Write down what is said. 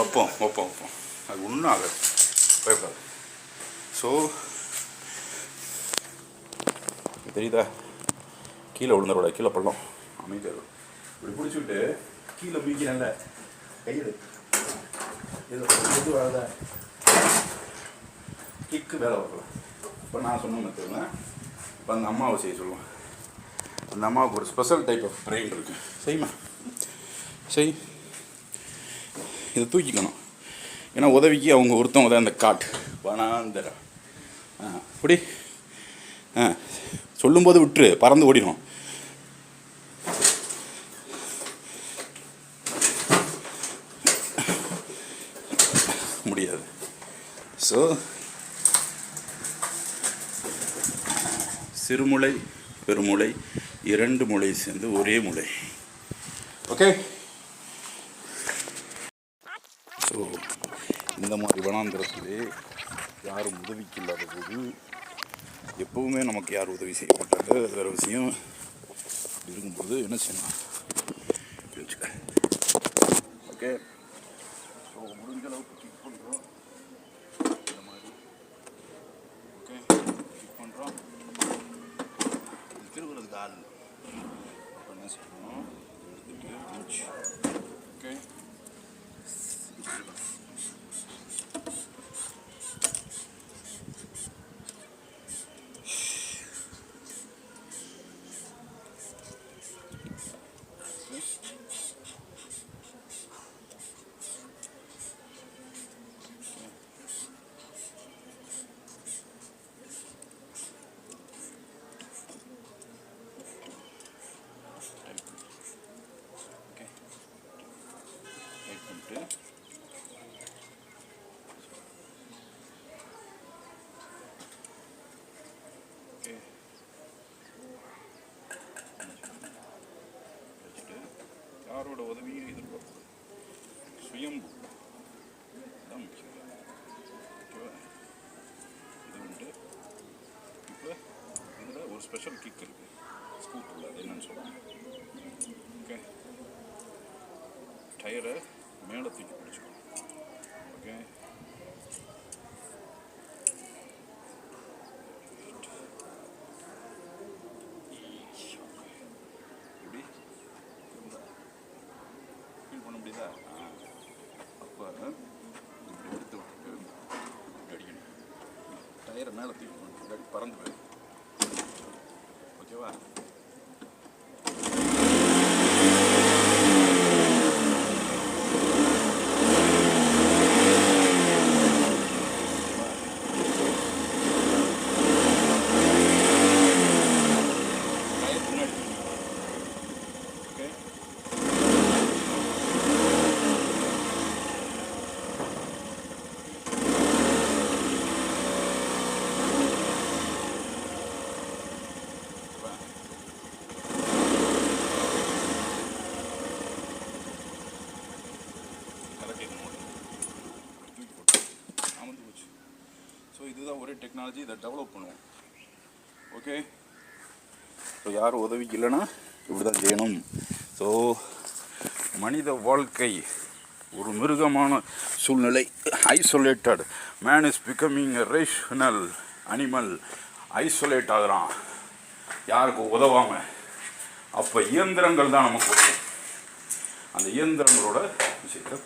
வைப்போம் அது ஒன்றும் ஆகாது, பயப்படாது. ஸோ தெரியுதா, கீழே விழுந்துரோட, கீழே பள்ளம் அமைதியாக இப்படி பிடிச்சிவிட்டு கீழே பிடிக்கிறேன்ல கையில் இது வரதா கிக்கு வேலை வரல. இப்போ நான் சொன்னேன் தெரியுமா, இப்போ அந்த அம்மாவை செய்ய சொல்லுவேன். அந்த அம்மாவுக்கு ஒரு ஸ்பெஷல் டைப் ஆஃப் பிரெயின் இருக்குது. செய்யுமா, செய். இதை தூக்கிக்கணும். ஏன்னா உதவிக்கு அவங்க ஒருத்தவங்க தான் அந்த காட் வனாந்தர. இப்படி சொல்லும்போது விட்டுரு, பறந்து ஓடிடும். முடியாது. ஸோ சிறுமுளை பெருமுளை இரண்டு முளை சேர்ந்து ஒரே முளை. ஓகே. ஸோ இந்த மாதிரி வனாந்திரத்திலே யாரும் உதவிக்கு இல்லாத போது எப்போவுமே நமக்கு யார் உதவி செய்ய மாட்டாங்க. அது வேறு விஷயம். அப்படி இருக்கும்போது என்ன செய்யணும் வச்சுக்க. ஓகே. ஸோ முடிஞ்ச அளவுக்கு கிக் பண்ணுறோம் இந்த மாதிரி. ஓகே, கிக் பண்ணுறோம். திருவுறதுக்கு ஆள் அப்போ என்ன செய்யணும், எடுத்துகிட்டு மூச்சு. ஓகே. யாரோட உதவியும் எதிர்பார்க்கணும். சுயம்பு தான் முக்கியம். ஓகேவா? இது வந்து இப்போ இதில் ஒரு ஸ்பெஷல் கிக் இருக்குது, ஸ்கூப் இல்லை, அது என்னன்னு சொல்லுவாங்க. ஓகே. டயரை மேலே தூக்கி பிடிச்சிக்கணும். ஓகே. அப்போ இப்படி எடுத்து விட்டுட்டு இப்படி அடிக்கணும். டயரை மேலே தூக்கணும், இல்லாட்டி பறந்து போயிடும். ஓகேவா? ஸோ இதுதான் ஒரே டெக்னாலஜி, இதை டெவலப் பண்ணுவோம். ஓகே. ஸோ யாரும் உதவிக்கு இல்லைன்னா இப்படி தான் செய்யணும். ஸோ மனித வாழ்க்கை ஒரு மிருகமான சூழ்நிலை, isolated. Man is becoming a rational animal. Isolate ஆகிறான் யாருக்கும் உதவாமல். அப்போ இயந்திரங்கள் தான் நமக்கு உதவும். அந்த இயந்திரங்களோட விஷயத்தை